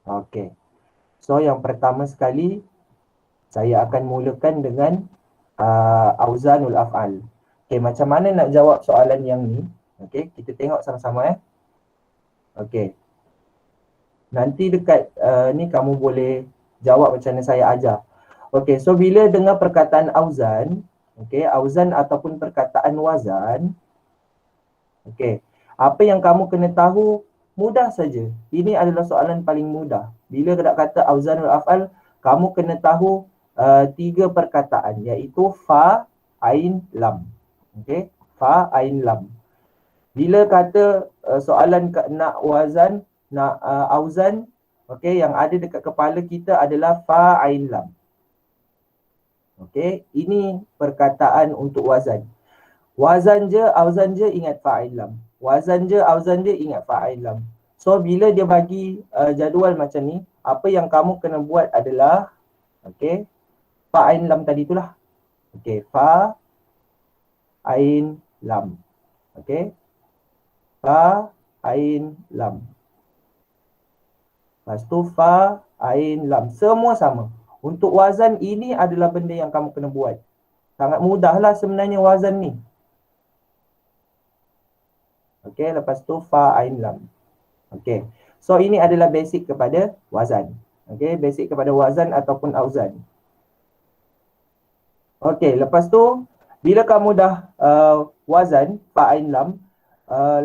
Okey. So yang pertama sekali saya akan mulakan dengan auzanul af'al. Okey, macam mana nak jawab soalan yang ni? Okey, kita tengok sama-sama Okey. Nanti dekat ni kamu boleh jawab macam mana saya ajar. Okey, so bila dengar perkataan auzan, okey, auzan ataupun perkataan wazan, okey, apa yang kamu kena tahu mudah saja. Ini adalah soalan paling mudah. Bila nak kata auzanul af'al, kamu kena tahu 3 perkataan iaitu fa, ain, lam. Okey, fa, ain, lam. Bila kata soalan nak wazan, nak auzan, okey, yang ada dekat kepala kita adalah fa, ain, lam. Okey, ini perkataan untuk wazan. Wazan je, auzan je, ingat fa, ain, lam. Wazan je, auzan je, ingat fa, ain, lam. So bila dia bagi jadual macam ni, apa yang kamu kena buat adalah okey, fa, ain, lam tadi itulah. Okey, fa, ain, lam. Okey. Fa, ain, lam. Lepas tu fa, ain, lam. Semua sama. Untuk wazan ini adalah benda yang kamu kena buat. Sangat mudahlah sebenarnya wazan ni. Okey, lepas tu fa, ain, lam. Okey. So ini adalah basic kepada wazan. Okey, basic kepada wazan ataupun auzan. Okey, lepas tu bila kamu dah wazan fa, ain, lam,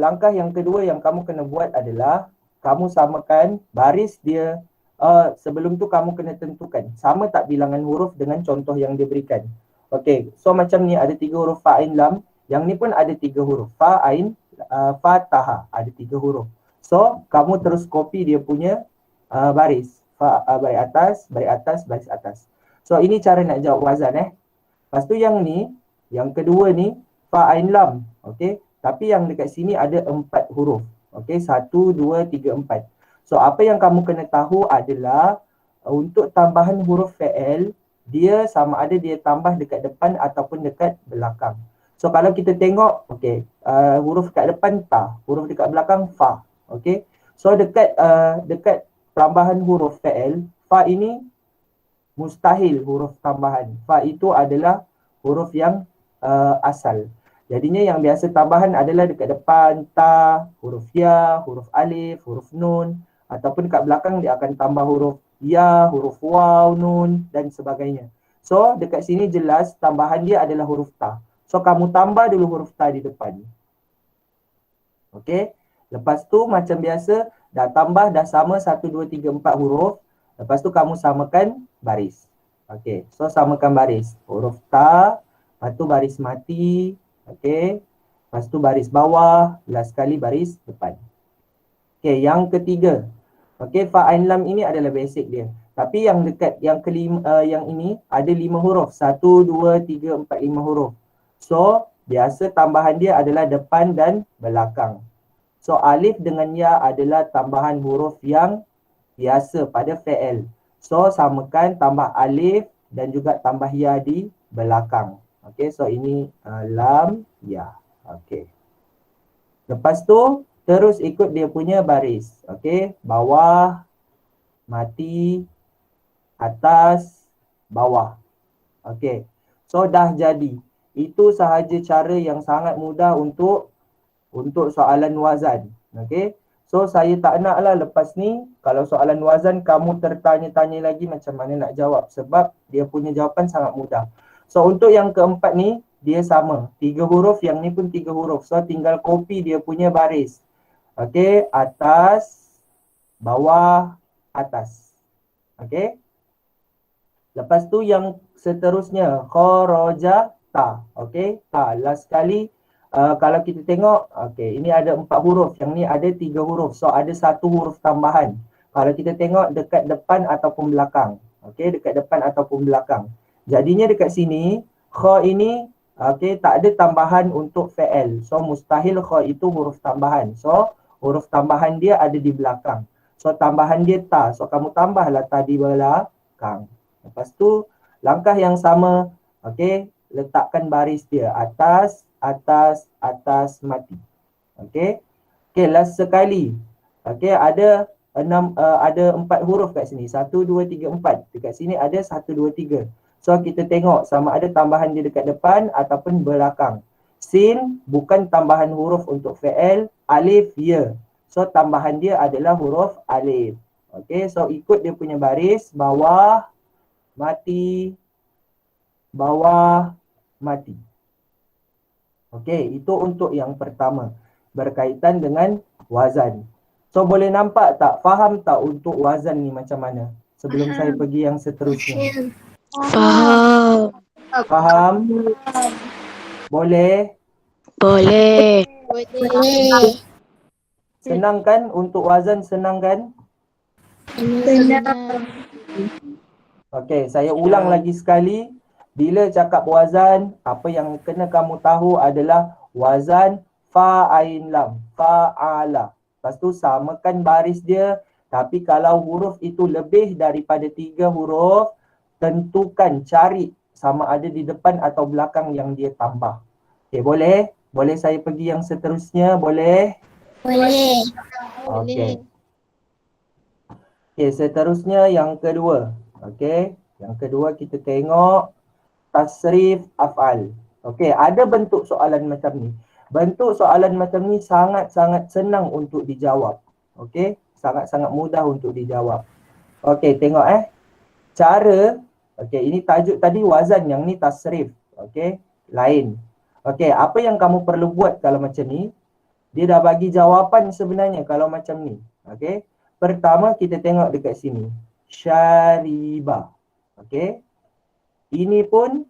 langkah yang kedua yang kamu kena buat adalah kamu samakan baris dia. Sebelum tu kamu kena tentukan sama tak bilangan huruf dengan contoh yang diberikan. Okey, so macam ni ada 3 huruf fa, ain, lam. Yang ni pun ada 3 huruf. Fa, ain, fathah ada 3 huruf. So kamu terus copy dia punya baris. Baris atas, baris atas, baris atas. So ini cara nak jawab wazan Lepas tu yang ni, yang kedua ni fa, ain, lam. Okey, tapi yang dekat sini ada 4 huruf. Okey, 1 2 3 4. So apa yang kamu kena tahu adalah untuk tambahan huruf fi'il, dia sama ada dia tambah dekat depan ataupun dekat belakang. So kalau kita tengok, okey, huruf dekat depan ta, huruf dekat belakang fa. Okey. So dekat tambahan huruf fi'il, fa ini mustahil huruf tambahan. Fa itu adalah huruf yang asal. Jadinya yang biasa tambahan adalah dekat depan ta, huruf ya, huruf alif, huruf nun, ataupun kat belakang dia akan tambah huruf ya, huruf waw, nun dan sebagainya. So dekat sini jelas tambahan dia adalah huruf ta. So kamu tambah dulu huruf ta di depan. Okey. Lepas tu macam biasa dah tambah dah sama 1 2 3 4 huruf. Lepas tu kamu samakan baris. Okey. So samakan baris. Huruf ta, lepas tu baris mati, okey. Lepas tu baris bawah, last sekali baris depan. Okey, yang ketiga. Okey, fa, ain, lam ini adalah basic dia. Tapi yang dekat yang kelima yang ini ada 5 huruf. 1 2 3 4 5 huruf. So, biasa tambahan dia adalah depan dan belakang. So, alif dengan ya adalah tambahan huruf yang biasa pada fi'il. So, samakan tambah alif dan juga tambah ya di belakang. Okey, so ini lam, ya. Okey. Lepas tu, terus ikut dia punya baris. Okey, bawah, mati, atas, bawah. Okey, so dah jadi. Itu sahaja cara yang sangat mudah untuk soalan wazan. Okey, so saya tak naklah lepas ni kalau soalan wazan kamu tertanya-tanya lagi macam mana nak jawab. Sebab dia punya jawapan sangat mudah. So untuk yang keempat ni, dia sama. 3 huruf, yang ni pun 3 huruf. So tinggal copy dia punya baris. Okey, atas, bawah, atas. Okey. Lepas tu yang seterusnya, kharaja, ta. Okey, ta. Last sekali, kalau kita tengok, okey, ini ada 4 huruf. Yang ni ada 3 huruf. So ada 1 huruf tambahan. Kalau kita tengok dekat depan ataupun belakang. Okey, dekat depan ataupun belakang. Jadinya dekat sini, kha ini, okey, tak ada tambahan untuk fi'il. So mustahil kha itu huruf tambahan. So huruf tambahan dia ada di belakang. So tambahan dia ta. So kamu tambahlah ta di belakang. Lepas tu langkah yang sama, okey, letakkan baris dia atas, atas, atas, mati. Okey. Okey, last sekali. Okey, ada ada 4 huruf kat sini. 1, 2, 3, 4. Dekat sini ada 1, 2, 3. So kita tengok sama ada tambahan dia dekat depan ataupun belakang. Sin bukan tambahan huruf untuk fi'il. Alif, ya. So tambahan dia adalah huruf alif. Okay, so ikut dia punya baris. Bawah, mati, bawah, mati. Okey, itu untuk yang pertama. Berkaitan dengan wazan. So boleh nampak tak? Faham tak untuk wazan ni macam mana? Sebelum saya pergi yang seterusnya. Faham. Faham? Boleh? Boleh. Boleh. Senang kan? Untuk wazan senang kan? Senang. Okey, saya ulang lagi sekali. Bila cakap wazan, apa yang kena kamu tahu adalah wazan fa'ain lam, fa'ala. Lepas tu samakan baris dia. Tapi kalau huruf itu lebih daripada 3 huruf, tentukan, cari sama ada di depan atau belakang yang dia tambah. Okey, boleh? Boleh saya pergi yang seterusnya? Boleh? Boleh. Okey. Okey, seterusnya yang kedua. Okey, yang kedua kita tengok tasrif af'al. Okey, ada bentuk soalan macam ni. Bentuk soalan macam ni sangat-sangat senang untuk dijawab. Okey, sangat-sangat mudah untuk dijawab. Okey, tengok cara. Okey, ini tajuk tadi wazan, yang ni tasrif. Okey, lain. Okey, apa yang kamu perlu buat kalau macam ni? Dia dah bagi jawapan sebenarnya kalau macam ni. Okey, pertama kita tengok dekat sini. Syariba. Okey, ini pun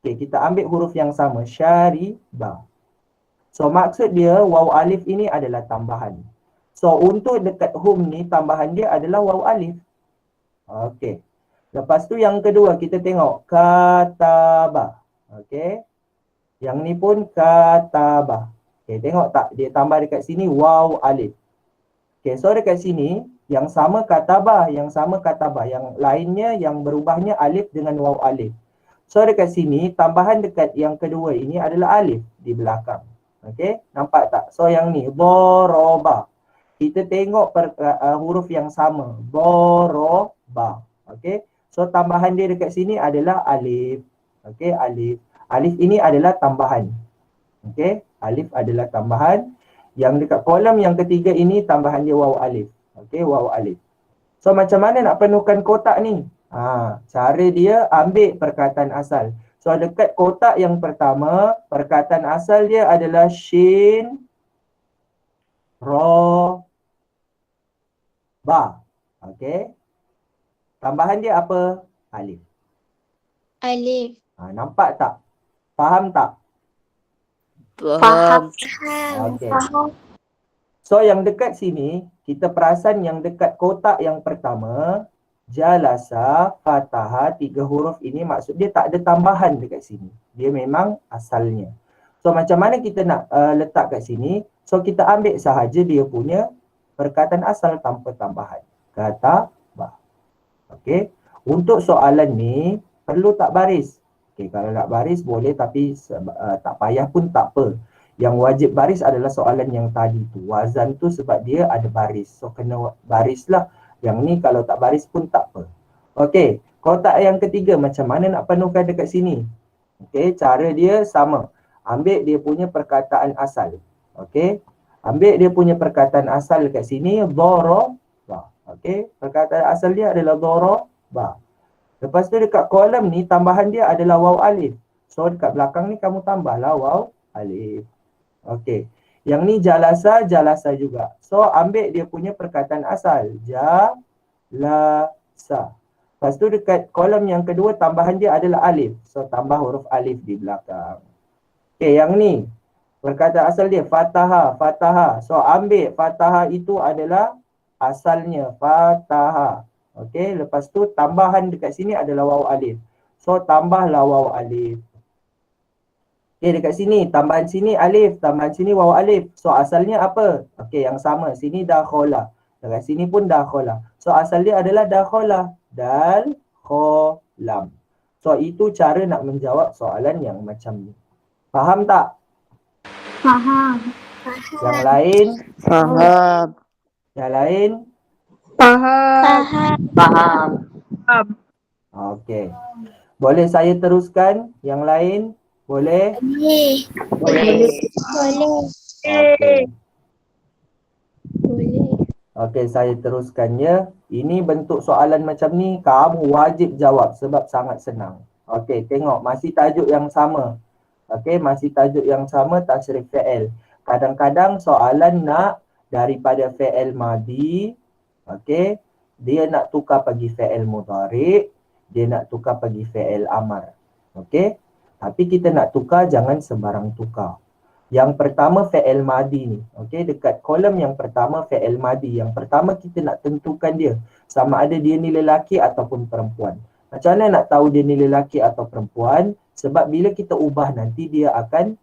okey, kita ambil huruf yang sama, syariba. So maksud dia waw alif ini adalah tambahan. So untuk dekat hum ni tambahan dia adalah waw alif. Okey. Lepas tu yang kedua kita tengok kataba. Okey. Yang ni pun kataba. Okey, tengok tak dia tambah dekat sini waw alif. Okey, so dekat sini yang sama kataba, yang lainnya yang berubahnya alif dengan waw alif. So dekat sini tambahan dekat yang kedua ini adalah alif di belakang. Okey, nampak tak? So yang ni doroba. Kita tengok huruf yang sama, doroba. Okey. So tambahan dia dekat sini adalah alif. Okey, alif. Alif ini adalah tambahan. Okey, alif adalah tambahan. Yang dekat kolom yang ketiga ini tambahan dia waw alif. Okey, waw alif. So macam mana nak penuhkan kotak ni? Cara dia ambil perkataan asal. So dekat kotak yang pertama, perkataan asal dia adalah shin, ro, ba. Okey. Tambahan dia apa? Alif. Alif. Nampak tak? Faham tak? Faham. Okey. So yang dekat sini, kita perasan yang dekat kotak yang pertama, jalasa, fatahah, 3 huruf ini maksud dia tak ada tambahan dekat sini. Dia memang asalnya. So macam mana kita nak letak kat sini? So kita ambil sahaja dia punya perkataan asal tanpa tambahan. Kata bah. Okey. Untuk soalan ni perlu tak baris? Okey, kalau nak baris boleh tapi tak payah pun tak apa. Yang wajib baris adalah soalan yang tadi tu. Wazan tu sebab dia ada baris. So kena baris lah. Yang ni kalau tak baris pun tak apa. Okey, kotak yang ketiga macam mana nak penuhkan dekat sini? Okey, cara dia sama. Ambil dia punya perkataan asal. Okey, ambil dia punya perkataan asal dekat sini. Doroba. Okey, perkataan asal dia adalah doroba. Lepas tu dekat kolom ni tambahan dia adalah waw alif. So dekat belakang ni kamu tambahlah waw alif. Okey. Yang ni jalasa, jalasa juga. So ambil dia punya perkataan asal. Ja-la-sa. Lepas tu dekat kolom yang kedua tambahan dia adalah alif. So tambah huruf alif di belakang. Okey, yang ni perkataan asal dia fatahah, fatahah. So ambil fatahah itu adalah asalnya fatahah. Okey, lepas tu tambahan dekat sini adalah waw alif. So tambahlah waw alif. Okey, dekat sini tambahan sini alif, tambahan sini waw alif. So asalnya apa? Okey, yang sama. Sini dakhala. Dekat sini pun dakhala. So asal dia adalah dakhala. Dal kholam. So itu cara nak menjawab soalan yang macam ni. Faham tak? Faham. Yang lain? Faham. Yang lain? Faham. Faham. Okey. Boleh saya teruskan yang lain? Boleh? Boleh. Boleh. Boleh. Okey. Boleh. Okey, saya teruskan ya. Ini bentuk soalan macam ni kamu wajib jawab sebab sangat senang. Okey, tengok masih tajuk yang sama. Okey, masih tajuk yang sama, tasrif fi'il. Kadang-kadang soalan nak daripada fi'il madi, okey, dia nak tukar pergi fi'il mudhari', dia nak tukar pergi fi'il amar. Okey? Tapi kita nak tukar jangan sembarang tukar. Yang pertama fi'il madi ni. Okey, dekat kolom yang pertama fi'il madi. Yang pertama kita nak tentukan dia sama ada dia ni lelaki ataupun perempuan. Macam mana nak tahu dia ni lelaki atau perempuan? Sebab bila kita ubah nanti dia akan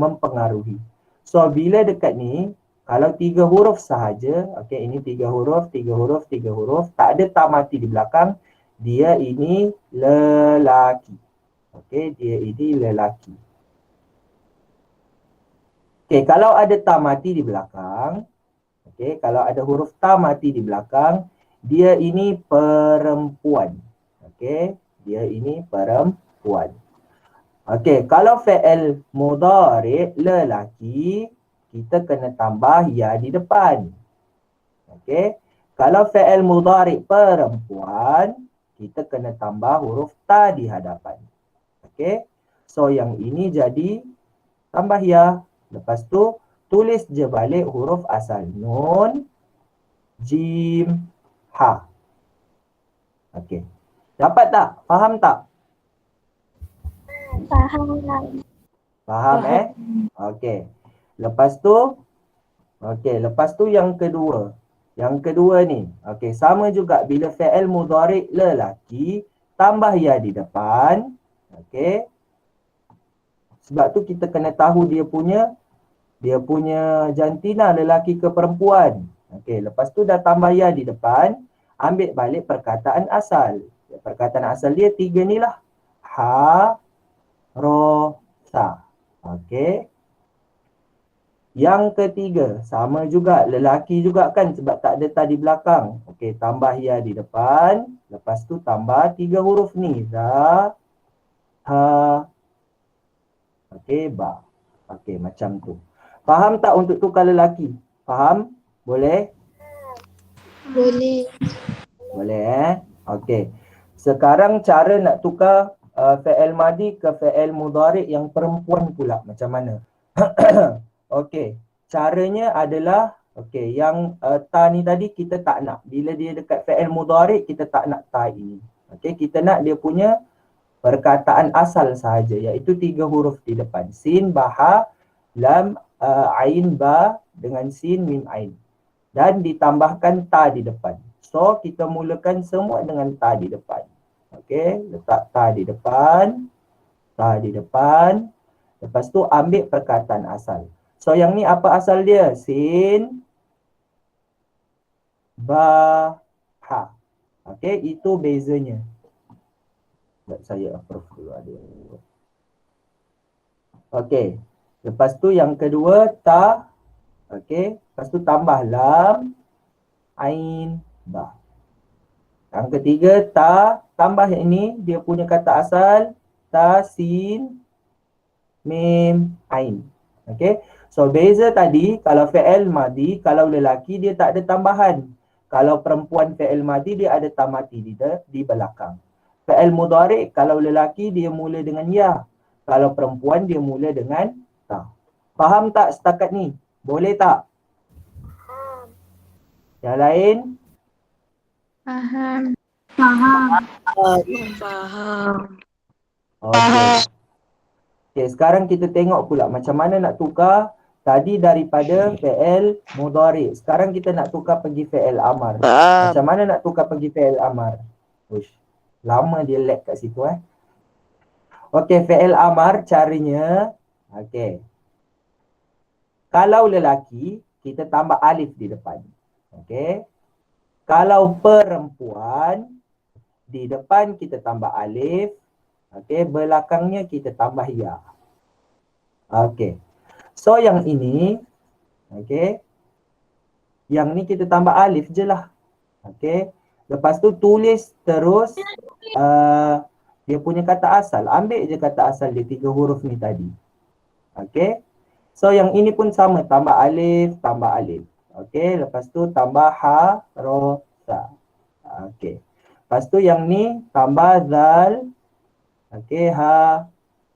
mempengaruhi. So bila dekat ni kalau 3 huruf sahaja, okey, ini 3 huruf, 3 huruf, 3 huruf, tak ada ta mati di belakang, dia ini lelaki. Okey, dia ini lelaki. Okey, kalau ada ta mati di belakang, okey, kalau ada huruf ta mati di belakang, dia ini perempuan. Okey, dia ini perempuan. Okey, kalau fi'il mudhari' lelaki, kita kena tambah ya di depan. Okey, kalau fi'il mudhari' perempuan, kita kena tambah huruf ta di hadapan. Okey, so yang ini jadi tambah ya. Lepas tu tulis je balik huruf asal. Nun, jim, ha. Okey. Dapat tak? Faham tak? Faham. Faham Okey. Lepas tu yang kedua. Yang kedua ni. Okey, sama juga bila fi'il mudhari' lelaki tambah ya di depan. Okey. Sebab tu kita kena tahu dia punya jantina lelaki ke perempuan. Okey, lepas tu dah tambah ya di depan, ambil balik perkataan asal. Perkataan asal dia 3 ni lah. Ha, ro, sa. Okey. Yang ketiga, sama juga, lelaki juga kan sebab tak ada ta di belakang. Okey, tambah ya di depan, lepas tu tambah 3 huruf ni. Za, ha, okey, ba. Okey, macam tu. Faham tak untuk tukar lelaki? Faham? Boleh? Boleh. Boleh Okey. Sekarang cara nak tukar fi'il madi ke fi'il mudhari' yang perempuan pula. Macam mana? Okey. Caranya adalah, okey, yang ta ni tadi kita tak nak. Bila dia dekat fi'il mudhari' kita tak nak ta ini. Okey, kita nak dia punya perkataan asal sahaja, iaitu 3 huruf di depan. Sin, ba, ha, lam, ain, ba dengan sin, mim, ain. Dan ditambahkan ta di depan. So, kita mulakan semua dengan ta di depan. Okey, letak ta di depan. Ta di depan. Lepas tu ambil perkataan asal. So, yang ni apa asal dia? Sin, ba, ha. Okey, itu bezanya. Saya approve dulu ada. Okey. Lepas tu yang kedua ta. Okey. Lepas tu tambah lam, ain, ba. Yang ketiga ta, tambah ini dia punya kata asal ta, sin, mim, ain. Okey. So beza tadi kalau fi'il madi, kalau lelaki dia tak ada tambahan. Kalau perempuan fi'il madi dia ada ta mati di belakang. Fi'il mudhari' kalau lelaki dia mula dengan ya. Kalau perempuan dia mula dengan ta. Faham tak setakat ni? Boleh tak? Yang lain? Faham. Faham. Okey. Okey, sekarang kita tengok pula macam mana nak tukar tadi daripada fi'il mudhari'. Sekarang kita nak tukar pergi fi'il amar. Macam mana nak tukar pergi fi'il amar? Uish. Lama dia lag kat situ Okey, fi'il amar caranya, okey. Kalau lelaki, kita tambah alif di depan. Okey. Kalau perempuan, di depan kita tambah alif. Okey, belakangnya kita tambah ya. Okey. So yang ini, okey. Yang ni kita tambah alif je lah. Okey. Lepas tu tulis terus dia punya kata asal. Ambil je kata asal dia 3 huruf ni tadi. Okey. So yang ini pun sama, tambah alif, tambah alif. Okey, lepas tu tambah ha, ro, sa. Okey. Lepas tu yang ni tambah zal. Okey, ha,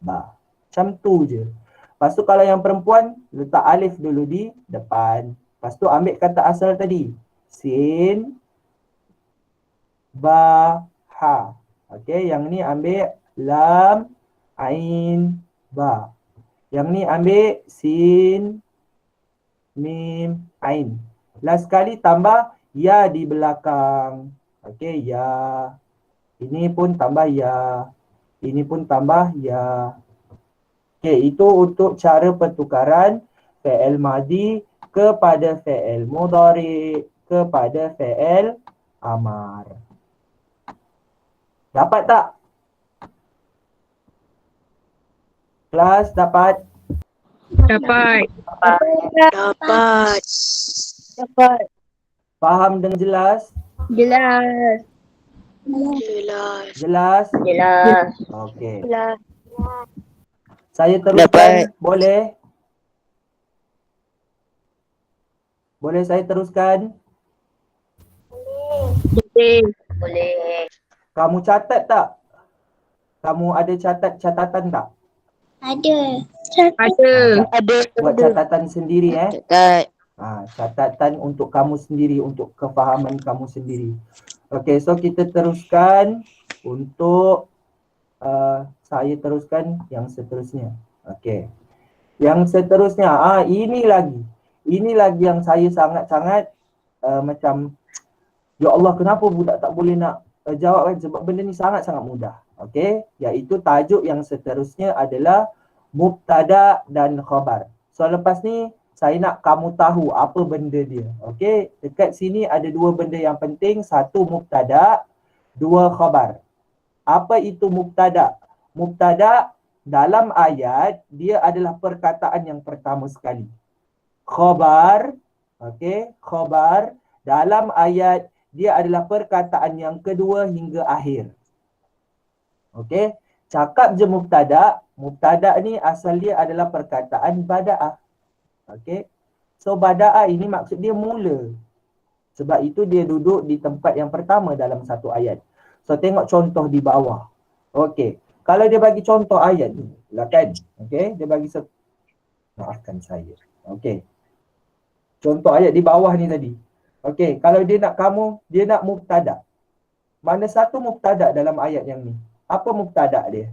ba. Macam tu je. Lepas tu kalau yang perempuan, letak alif dulu di depan. Lepas tu ambil kata asal tadi. Sin, ba, ha. Okey, yang ni ambil lam, ain, ba. Yang ni ambil sin, mim, ain. Last sekali tambah ya di belakang. Okey, ya. Ini pun tambah ya. Ini pun tambah ya. Okey, itu untuk cara pertukaran fi'il madi kepada fi'il mudhari kepada fi'il amar. Dapat tak? Kelas dapat? Dapat. Dapat. Dapat. Faham dengan jelas? Jelas. Jelas. Jelas? Jelas. Okey. Jelas. Saya teruskan, boleh? Boleh saya teruskan? Boleh. Boleh. Kamu catat tak? Kamu ada catatan tak? Ada. Ada. Ada. Buat catatan sendiri Catat. catatan untuk kamu sendiri, untuk kefahaman kamu sendiri. Okey, so kita teruskan untuk saya teruskan yang seterusnya. Okey. Yang seterusnya, ini lagi yang saya sangat-sangat macam ya Allah, kenapa budak tak boleh nak jawab kan, sebab benda ni sangat-sangat mudah. Okey, iaitu tajuk yang seterusnya adalah mubtada dan khabar. So lepas ni saya nak kamu tahu apa benda dia. Okey, dekat sini ada dua benda yang penting, satu mubtada, dua khabar. Apa itu mubtada? Mubtada dalam ayat dia adalah perkataan yang pertama sekali. Khabar, okey, khabar dalam ayat dia adalah perkataan yang kedua hingga akhir. Okey, cakap je mubtada. Mubtada ni asal dia adalah perkataan bada'ah. Okey, so bada'ah ini maksud dia mula. Sebab itu dia duduk di tempat yang pertama dalam satu ayat. So tengok contoh di bawah. Okey, kalau dia bagi contoh ayat ni lah kan. Okey, dia bagi maafkan saya. Okey, contoh ayat di bawah ni tadi. Okey, kalau dia nak mubtada. Mana satu mubtada dalam ayat yang ni? Apa mubtada dia?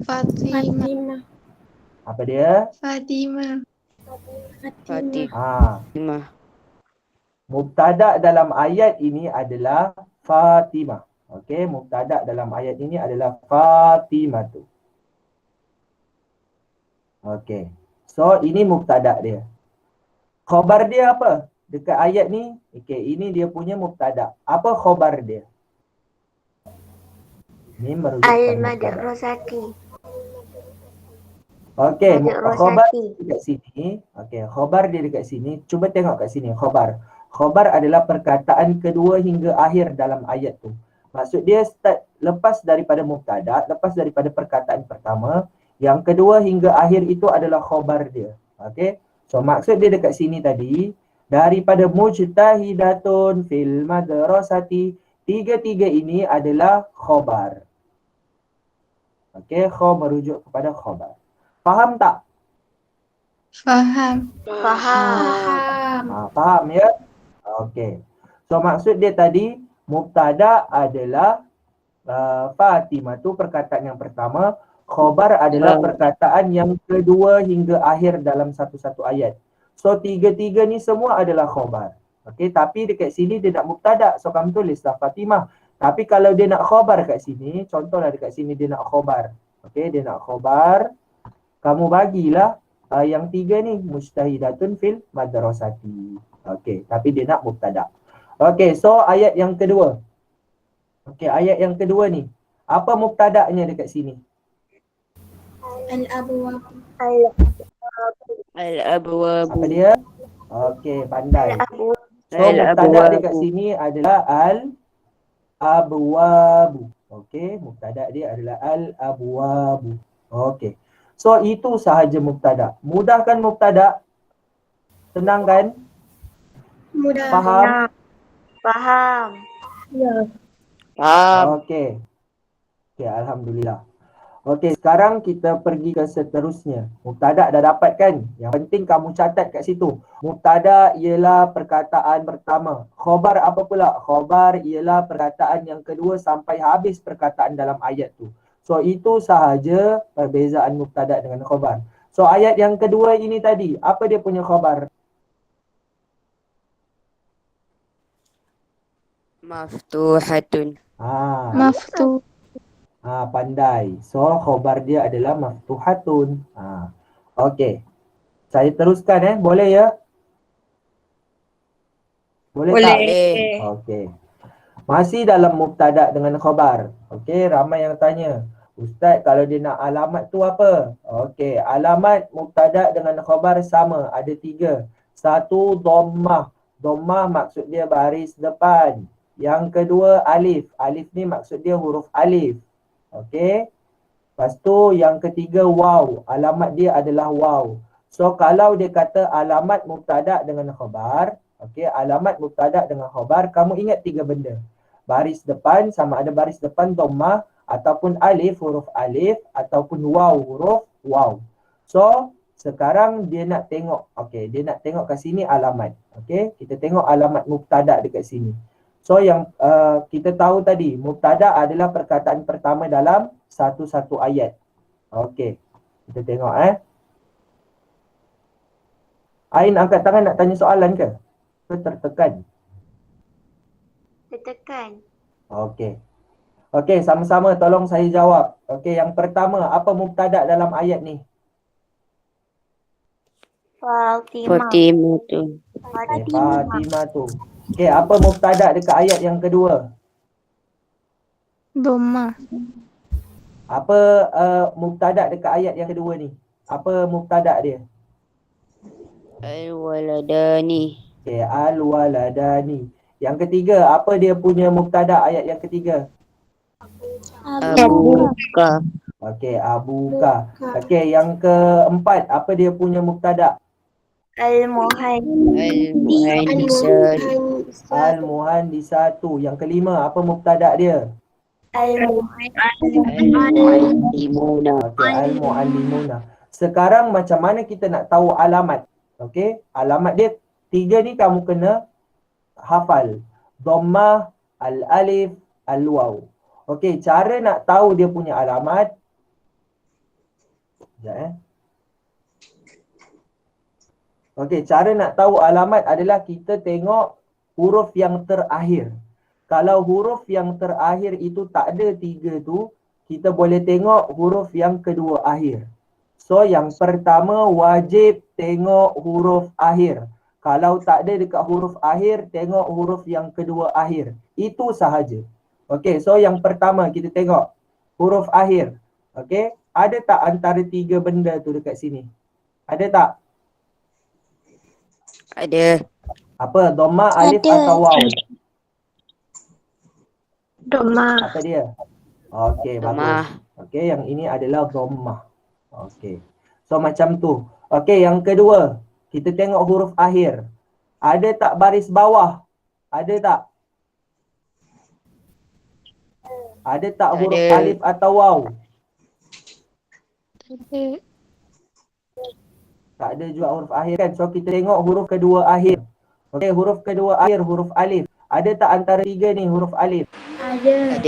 Fatimah. Apa dia? Fatimah. Fatimah. Mubtada dalam ayat ini adalah Fatimah. Okey, mubtada dalam ayat ini adalah Fatimah tu. Okey. So ini mubtada dia. Khabar dia apa? Dekat ayat ni, okey, ini dia punya mubtada. Apa khabar dia? Ni merujuk Al-Madrasati. Okey, khabar Madrasati. dekat sini. Okey, khabar dia dekat sini. Cuba tengok kat sini, khabar. Khabar adalah perkataan kedua hingga akhir dalam ayat tu. Maksud dia start lepas daripada mubtada, lepas daripada perkataan pertama, yang kedua hingga akhir itu adalah khabar dia. Okey. So maksud dia dekat sini tadi, daripada mujtahidatun fil madrasati, tiga-tiga ini adalah khabar. Okey, khabar merujuk kepada khabar. Faham tak? Faham. Faham ya? Okey. So maksud dia tadi, mubtada adalah Fatimah tu perkataan yang pertama, khabar adalah perkataan yang kedua hingga akhir dalam satu-satu ayat. So tiga-tiga ni semua adalah khabar. Okey, tapi dekat sini dia nak mubtada, so kamu tulislah Fatimah. Tapi kalau dia nak khabar kat sini, contohlah dekat sini dia nak khabar. Okey, dia nak khabar, kamu bagilah yang tiga ni, mujtahidatun fil madrasati. Okey, tapi dia nak mubtada. Okey, so ayat yang kedua. Okey, ayat yang kedua ni, apa mubtada'nya dekat sini? Al-Abwab. Al-abwabu. Apa dia? Okey, pandai. So Al-abwabu. mubtada dekat sini adalah al-abwabu. Okey, mubtada dia adalah al-abwabu. Okey. So itu sahaja mubtada. Mudah kan mubtada? Senang kan? Mudah. Faham? Faham. Faham. Okey. Okey, alhamdulillah. Okey, sekarang kita pergi ke seterusnya. Mubtada dah dapat kan? Yang penting kamu catat kat situ. Mubtada ialah perkataan pertama. Khobar apa pula? Khobar ialah perkataan yang kedua sampai habis perkataan dalam ayat tu. So itu sahaja perbezaan mubtada dengan khobar. So ayat yang kedua ini tadi, apa dia punya khobar? Maftuhatun. Maftu. Pandai. So khobar dia adalah maftuhatun. Okey. Saya teruskan boleh ya? Boleh tak? Boleh. Okey. Masih dalam mubtada dengan khabar. Okey, ramai yang tanya. Ustaz, kalau dia nak alamat tu apa? Okey, alamat mubtada dengan khabar sama. Ada 3. 1, dhammah. Dhammah maksud dia baris depan. Yang kedua, alif. Alif ni maksud dia huruf alif. Okey. Lepas tu yang ketiga, waw. Alamat dia adalah waw. So kalau dia kata alamat mubtada dengan khabar, okey, alamat mubtada dengan khabar, kamu ingat 3 benda. Baris depan, sama ada baris depan dhammah ataupun alif huruf alif ataupun waw huruf waw. So sekarang dia nak tengok, okey, dia nak tengok kat sini alamat. Okey, kita tengok alamat mubtada dekat sini. So yang kita tahu tadi, mubtada adalah perkataan pertama dalam satu-satu ayat. Okey, kita tengok Ain angkat tangan nak tanya soalan ke? Ke tertekan? Tertekan. Okey. Okey, sama-sama tolong saya jawab. Okey, yang pertama, apa mubtada dalam ayat ni? Fatimah. Fatimatu. Okay, Fatimah tu. Okey, apa mubtada dekat ayat yang kedua? Dhamma. Apa mubtada dekat ayat yang kedua ni? Apa mubtada dia? Al-waladani. Okey, al-waladani. Yang ketiga, apa dia punya mubtada ayat yang ketiga? Abuka. Okey, abuka. Okey, yang keempat, apa dia punya mubtada? Al-muhandisatu. Al-muhandisatu. Yang kelima, apa mubtada dia? Al-muallimuna. Okey, al-muallimuna. Sekarang macam mana kita nak tahu alamat? Okey, alamat dia 3 ni kamu kena hafal. Dhammah, al-alif, al-waw. Okey, cara nak tahu dia punya alamat. Sekejap Okey, cara nak tahu alamat adalah kita tengok huruf yang terakhir. Kalau huruf yang terakhir itu tak ada 3 tu, kita boleh tengok huruf yang kedua akhir. So yang pertama wajib tengok huruf akhir. Kalau tak ada dekat huruf akhir, tengok huruf yang kedua akhir. Itu sahaja. Okey, so yang pertama kita tengok huruf akhir. Okey, ada tak antara 3 benda tu dekat sini? Ada tak? Ada. Apa? Dhammah, alif atau waw? Dhamma. Apa dia? Okey, Dhammah. bagus. Okey, yang ini adalah dhammah. Okey. So macam tu. Okey, yang kedua, kita tengok huruf akhir. Ada tak baris bawah? Ada tak? Ada tak huruf Ada. alif atau waw? Tak ada juga huruf akhir kan? So kita tengok huruf kedua akhir. Okey, huruf kedua akhir, huruf alif. Ada tak antara 3 ni huruf alif? Ada.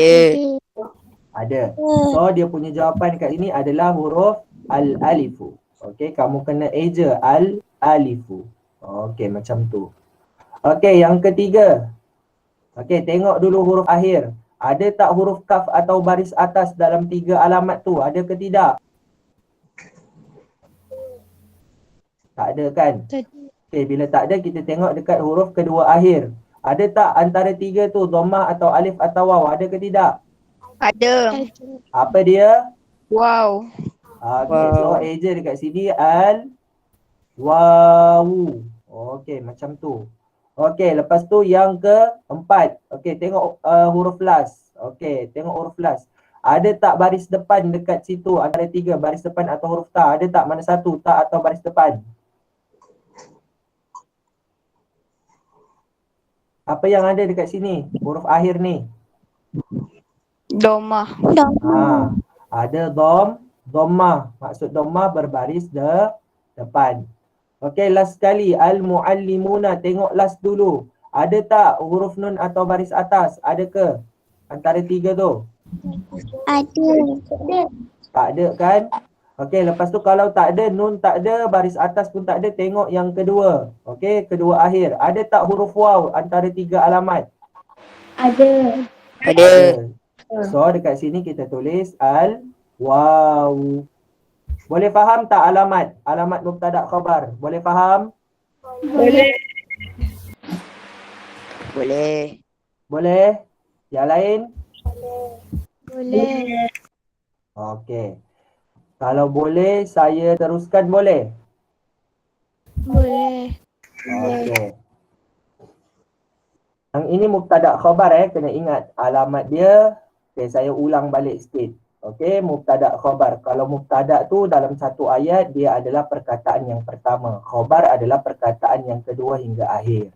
Ada. So dia punya jawapan kat sini adalah huruf al-alifu. Okey, kamu kena eja al-alifu. Okey, macam tu. Okey, yang ketiga. Okey, tengok dulu huruf akhir. Ada tak huruf kaf atau baris atas dalam 3 alamat tu? Ada ke tidak? Tak ada kan? Okey, bila tak ada kita tengok dekat huruf kedua akhir. Ada tak antara 3 tu dhammah atau alif atau waw? Ada ke tidak? Ada. Apa dia? Wow. Okay, so Wow. eja dekat sini al-wawu. Okay, macam tu. Okay, lepas tu yang keempat. Okay, tengok huruf las. Okay, tengok huruf las. Ada tak baris depan dekat situ antara tiga, baris depan atau huruf ta? Ada tak mana satu, ta atau baris depan? Apa yang ada dekat sini? Huruf akhir ni. Domah. Ha, ada dhammah. Maksud dhammah berbaris depan. Okey, last sekali al-muallimuna. Tengok last dulu. Ada tak huruf nun atau baris atas? Ada ke? Antara tiga tu. Ada. Tak ada kan? Okey, lepas tu kalau tak ada nun, tak ada, baris atas pun tak ada, tengok yang kedua. Okey, kedua akhir. Ada tak huruf waw antara tiga alamat? Ada. So dekat sini kita tulis al-waw. Boleh faham tak alamat? Alamat mubtada khabar. Boleh faham? Boleh. Boleh. Boleh? Yang lain? Boleh. Okey. Kalau boleh, saya teruskan boleh? Boleh. Okey. Yang ini mubtada khabar kena ingat. Alamat dia, okay, saya ulang balik sikit. Okey, mubtada khabar. Kalau mubtada tu dalam satu ayat, dia adalah perkataan yang pertama. Khabar adalah perkataan yang kedua hingga akhir.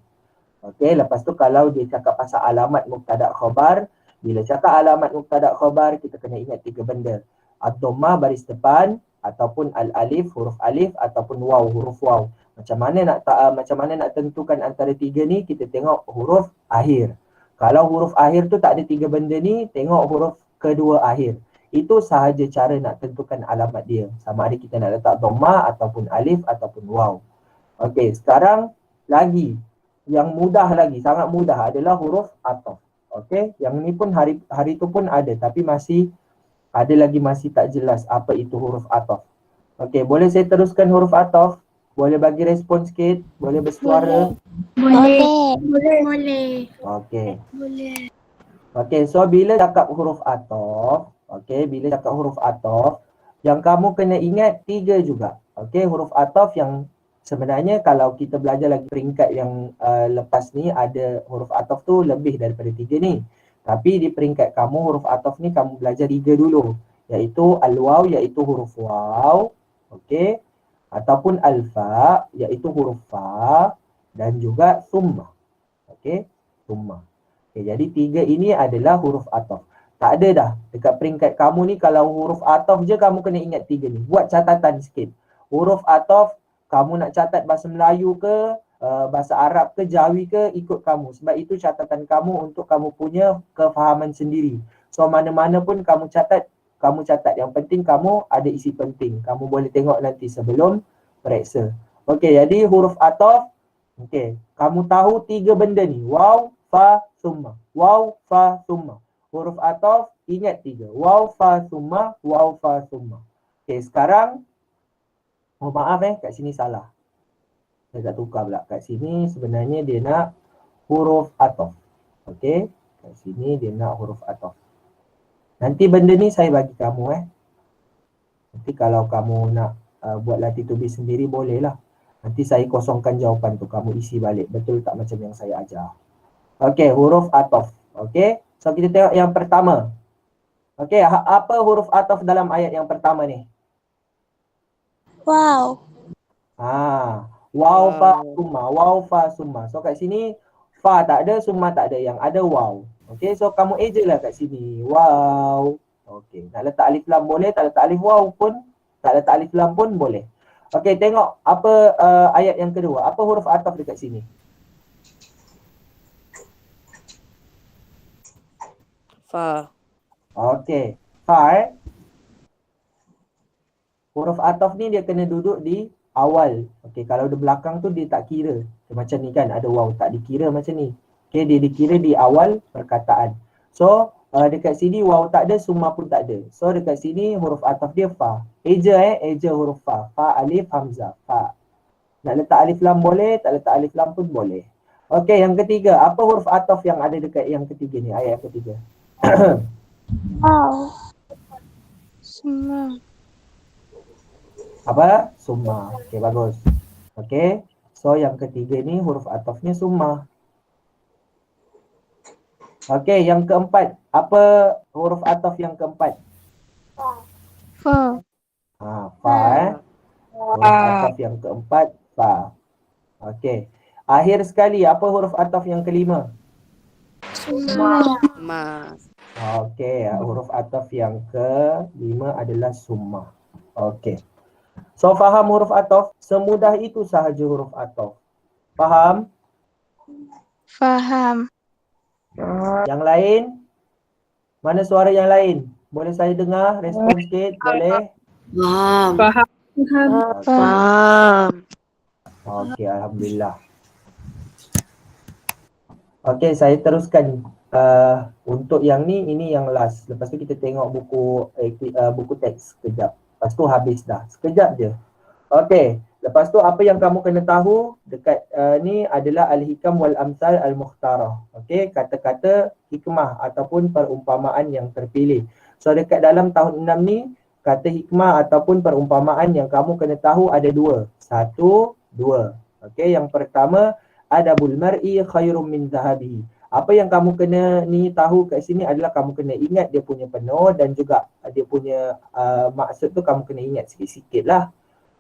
Okey, lepas tu kalau dia cakap pasal alamat mubtada khabar, bila cakap alamat mubtada khabar, kita kena ingat tiga benda. Ad-dhammah baris depan, ataupun al-alif huruf alif, ataupun waw huruf waw. Macam mana nak tentukan antara tiga ni? Kita tengok huruf akhir. Kalau huruf akhir tu tak ada tiga benda ni, tengok huruf kedua akhir. Itu sahaja cara nak tentukan alamat dia. Sama ada kita nak letak dhammah ataupun alif ataupun waw. Okey, sekarang lagi yang mudah lagi, sangat mudah adalah huruf athaf. Okey, yang ni pun hari tu pun ada, tapi masih tak jelas apa itu huruf athaf. Okey, boleh saya teruskan huruf athaf? Boleh bagi respon sikit? Boleh bersuara? Boleh. Okey. Boleh. Okey, so bila cakap huruf athaf, yang kamu kena ingat tiga juga. Okey, huruf athaf yang sebenarnya kalau kita belajar lagi peringkat yang lepas ni, ada huruf athaf tu lebih daripada tiga ni. Tapi di peringkat kamu huruf athaf ni kamu belajar tiga dulu, iaitu al-waw, iaitu huruf waw, okey, ataupun al-fa, iaitu huruf fa, dan juga summa. Okey, summa. Okey, jadi tiga ini adalah huruf athaf. Tak ada dah dekat peringkat kamu ni, kalau huruf athaf je kamu kena ingat tiga ni. Buat catatan sikit. Huruf athaf kamu nak catat bahasa Melayu ke, bahasa Arab ke, Jawi ke, ikut kamu. Sebab itu catatan kamu untuk kamu punya kefahaman sendiri. So mana-mana pun kamu catat. Yang penting kamu ada isi penting. Kamu boleh tengok nanti sebelum periksa. Okey, jadi huruf athaf. Okey, kamu tahu tiga benda ni. Waw, fa, summa. Waw, fa, summa. Huruf athaf ingat tiga. Waw, fa, summa. Waw, fa, summa. Okey, sekarang oh maaf kat sini salah. Saya tak tukar pula. Kat sini sebenarnya dia nak huruf athaf. Okey, kat sini dia nak huruf athaf. Nanti benda ni saya bagi kamu Nanti kalau kamu nak buat latih tulis sendiri boleh lah. Nanti saya kosongkan jawapan tu, kamu isi balik. Betul tak macam yang saya ajar? Okey, huruf athaf. Okey, so kita tengok yang pertama. Okey, apa huruf athaf dalam ayat yang pertama ni? Wow. Waw, fa, summa. Waw, fa, summa. So kat sini fa tak ada, summa tak ada. Yang ada waw. Okey, so kamu eja lah kat sini. Waw. Okey, nak letak alif lam boleh, tak letak alif waw pun, tak letak alif lam pun boleh. Okey, tengok apa ayat yang kedua. Apa huruf athaf dekat sini? Fa. Okey, fa huruf athaf ni dia kena duduk di awal. Okey, kalau di belakang tu dia tak kira. Macam ni kan, ada waw, tak dikira macam ni. Okey, dia dikira di awal perkataan. So, dekat sini waw tak ada, summa pun tak ada. So, dekat sini huruf athaf dia fa. Eja huruf fa. Fa, alif, hamzah, fa. Nak letak alif lam boleh, tak letak alif lam pun boleh. Okey, yang ketiga. Apa huruf athaf yang ada dekat yang ketiga ni, ayat yang ketiga? Wow. Semua. Apa? Summa. Okey, bagus. Okey. So yang ketiga ni huruf atafnya summa. Okey, yang keempat. Apa huruf ataf yang keempat? Fa. Fa Huruf ataf yang keempat fa. Okey. Akhir sekali apa huruf ataf yang kelima? Summa. Ma. Okey, huruf ataf yang kelima adalah summa. Okey. So faham huruf ataf? Semudah itu sahaja huruf ataf. Faham? Faham. Yang lain? Mana suara yang lain? Boleh saya dengar? Respon sikit, boleh? Faham. Faham. Faham. Okey, alhamdulillah. Okey, saya teruskan. Untuk yang ni, ini yang last. Lepas tu kita tengok buku teks sekejap. Lepas tu habis dah. Sekejap je. Okey, lepas tu apa yang kamu kena tahu dekat ni adalah al-hikam wal amsal al-mukhtarah. Okey, kata-kata hikmah ataupun perumpamaan yang terpilih. So dekat dalam tahun 6 ni, kata hikmah ataupun perumpamaan yang kamu kena tahu ada dua. Satu, dua. Okey, yang pertama, adabul mar'i khairum min zahabihi. Apa yang kamu kena ni tahu kat sini adalah kamu kena ingat dia punya penuh dan juga dia punya maksud tu kamu kena ingat sikit-sikit lah.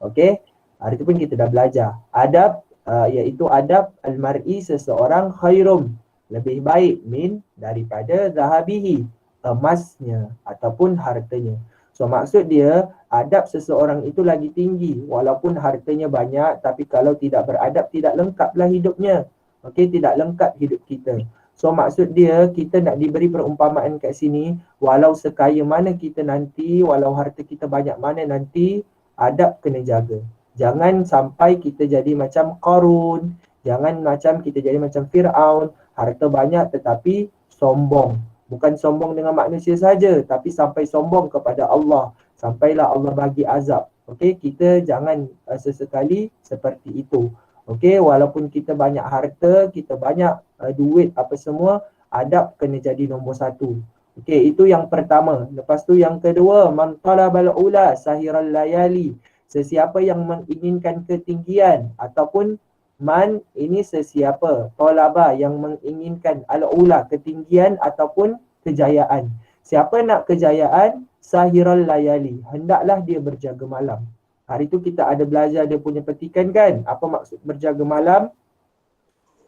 Okey, hari tu pun kita dah belajar. Adab iaitu adab al-mar'i seseorang khairum, lebih baik min daripada zahabihi, emasnya ataupun hartanya. So maksud dia adab seseorang itu lagi tinggi walaupun hartanya banyak, tapi kalau tidak beradab tidak lengkaplah hidupnya. Okey, tidak lengkap hidup kita. So maksud dia kita nak diberi perumpamaan kat sini, walau sekaya mana kita nanti, walau harta kita banyak mana nanti, adab kena jaga. Jangan sampai kita jadi macam Qarun, jangan macam kita jadi macam Fir'aun, harta banyak tetapi sombong. Bukan sombong dengan manusia saja, tapi sampai sombong kepada Allah, sampailah Allah bagi azab. Okey, kita jangan sesekali seperti itu. Okey, walaupun kita banyak harta, kita banyak duit apa semua, adab kena jadi nombor satu. Okey, itu yang pertama. Lepas tu yang kedua, man talabal ula sahiral layali. Sesiapa yang menginginkan ketinggian ataupun man ini sesiapa, talaba yang menginginkan al-ula ketinggian ataupun kejayaan. Siapa nak kejayaan, sahiral layali, hendaklah dia berjaga malam. Hari tu kita ada belajar dia punya petikan kan? Apa maksud berjaga malam?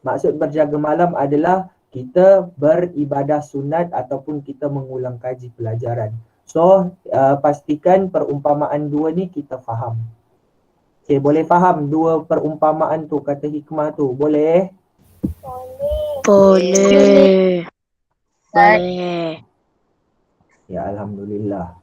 Maksud berjaga malam adalah kita beribadah sunat ataupun kita mengulang kaji pelajaran. So, pastikan perumpamaan dua ni kita faham. Okay, boleh faham dua perumpamaan tu, kata hikmah tu? Boleh? Boleh. Boleh. Ya, alhamdulillah.